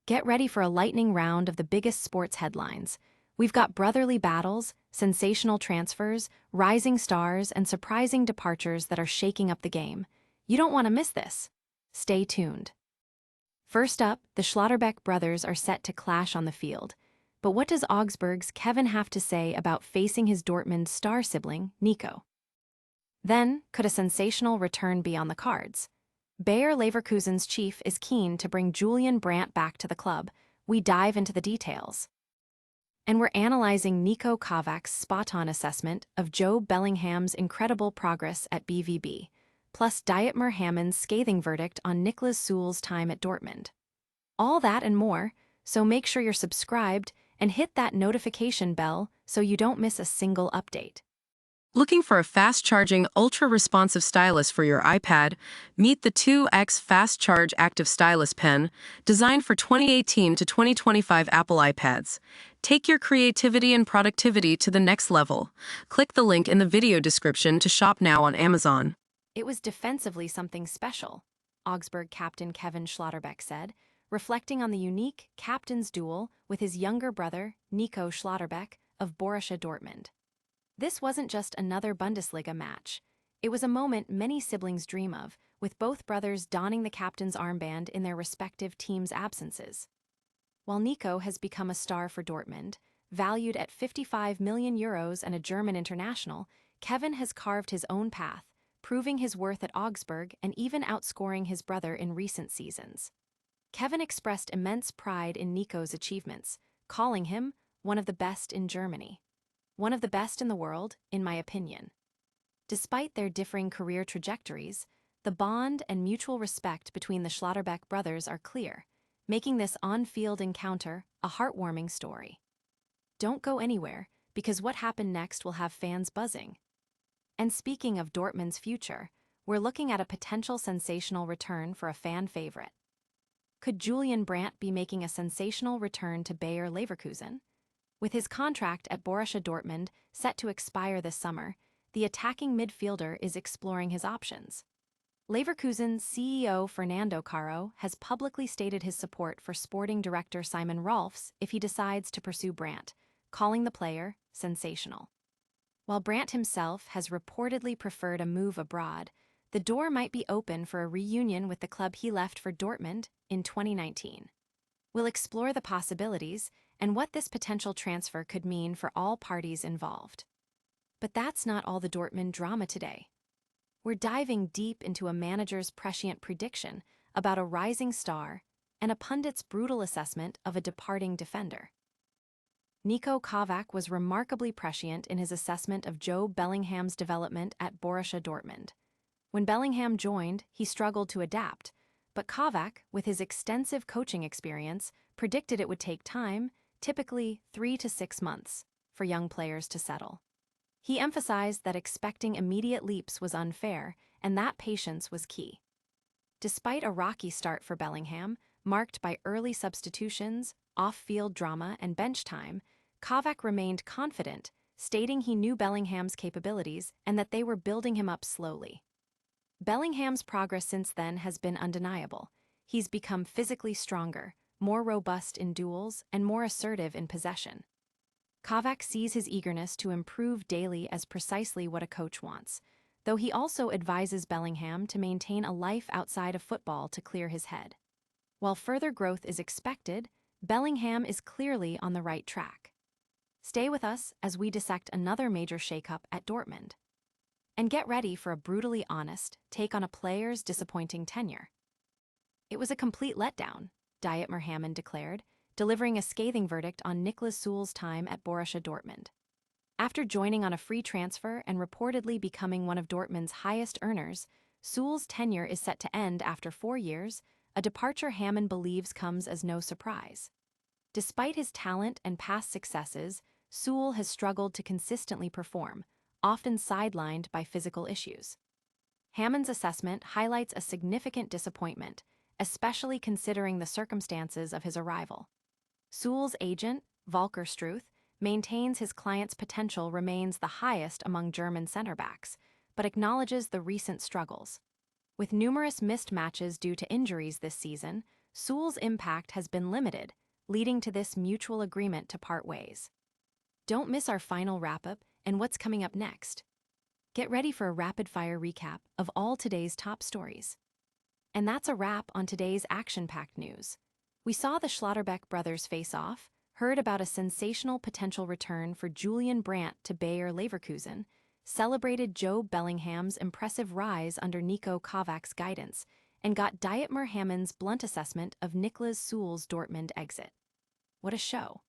Get ready for a lightning round of the biggest sports headlines. We've got brotherly battles, sensational transfers, rising stars, and surprising departures that are shaking up the game. You don't want to miss this. Stay tuned. First up, the Schlotterbeck brothers are set to clash on the field. But what does Augsburg's Keven have to say about facing his Dortmund star sibling, Niko? Then, could a sensational return be on the cards? Bayer Leverkusen's chief is keen to bring Julian Brandt back to the club. We dive into the details. And we're analyzing Niko Kovac's spot-on assessment of Jobe Bellingham's incredible progress at BVB, plus Dietmar Hamann's scathing verdict on Niklas Süle's time at Dortmund. All that and more, so make sure you're subscribed and hit that notification bell so you don't miss a single update. Looking for a fast-charging, ultra-responsive stylus for your iPad? Meet the 2X Fast Charge Active Stylus Pen, designed for 2018 to 2025 Apple iPads. Take your creativity and productivity to the next level. Click the link in the video description to shop now on Amazon. It was defensively something special, Augsburg captain Keven Schlotterbeck said, reflecting on the unique captain's duel with his younger brother, Niko Schlotterbeck, of Borussia Dortmund. This wasn't just another Bundesliga match. It was a moment many siblings dream of, with both brothers donning the captain's armband in their respective teams' absences. While Niko has become a star for Dortmund, valued at €55 million and a German international, Keven has carved his own path, proving his worth at Augsburg and even outscoring his brother in recent seasons. Keven expressed immense pride in Niko's achievements, calling him one of the best in Germany. One of the best in the world, in my opinion. Despite their differing career trajectories, the bond and mutual respect between the Schlotterbeck brothers are clear, making this on-field encounter a heartwarming story. Don't go anywhere, because what happened next will have fans buzzing. And speaking of Dortmund's future, we're looking at a potential sensational return for a fan favorite. Could Julian Brandt be making a sensational return to Bayer Leverkusen? With his contract at Borussia Dortmund set to expire this summer, the attacking midfielder is exploring his options. Leverkusen's CEO Fernando Caro has publicly stated his support for sporting director Simon Rolfs if he decides to pursue Brandt, calling the player sensational. While Brandt himself has reportedly preferred a move abroad, the door might be open for a reunion with the club he left for Dortmund in 2019. We'll explore the possibilities and what this potential transfer could mean for all parties involved. But that's not all the Dortmund drama today. We're diving deep into a manager's prescient prediction about a rising star and a pundit's brutal assessment of a departing defender. Niko Kovac was remarkably prescient in his assessment of Jobe Bellingham's development at Borussia Dortmund. When Bellingham joined, he struggled to adapt, but Kovac, with his extensive coaching experience, predicted it would take time, typically 3 to 6 months, for young players to settle. He emphasized that expecting immediate leaps was unfair, and that patience was key. Despite a rocky start for Bellingham, marked by early substitutions, off-field drama, and bench time, Kovac remained confident, stating he knew Bellingham's capabilities and that they were building him up slowly. Bellingham's progress since then has been undeniable. He's become physically stronger, more robust in duels, and more assertive in possession. Kovac sees his eagerness to improve daily as precisely what a coach wants, though he also advises Bellingham to maintain a life outside of football to clear his head. While further growth is expected, Bellingham is clearly on the right track. Stay with us as we dissect another major shakeup at Dortmund. And get ready for a brutally honest take on a player's disappointing tenure. It was a complete letdown, Dietmar Hamann declared, delivering a scathing verdict on Niklas Süle's time at Borussia Dortmund. After joining on a free transfer and reportedly becoming one of Dortmund's highest earners, Süle's tenure is set to end after 4 years, a departure Hamann believes comes as no surprise. Despite his talent and past successes, Süle has struggled to consistently perform, often sidelined by physical issues. Hamann's assessment highlights a significant disappointment, especially considering the circumstances of his arrival. Süle's agent, Volker Struth, maintains his client's potential remains the highest among German center-backs, but acknowledges the recent struggles. With numerous missed matches due to injuries this season, Süle's impact has been limited, leading to this mutual agreement to part ways. Don't miss our final wrap-up and what's coming up next. Get ready for a rapid-fire recap of all today's top stories. And that's a wrap on today's action-packed news. We saw the Schlotterbeck brothers face off, heard about a sensational potential return for Julian Brandt to Bayer Leverkusen, celebrated Jobe Bellingham's impressive rise under Niko Kovac's guidance, and got Dietmar Hamann's blunt assessment of Niklas Süle's Dortmund exit. What a show!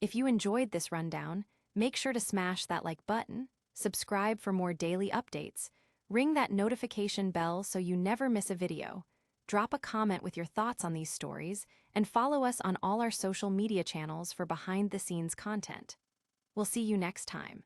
If you enjoyed this rundown, make sure to smash that like button, subscribe for more daily updates, ring that notification bell so you never miss a video, drop a comment with your thoughts on these stories, and follow us on all our social media channels for behind-the-scenes content. We'll see you next time.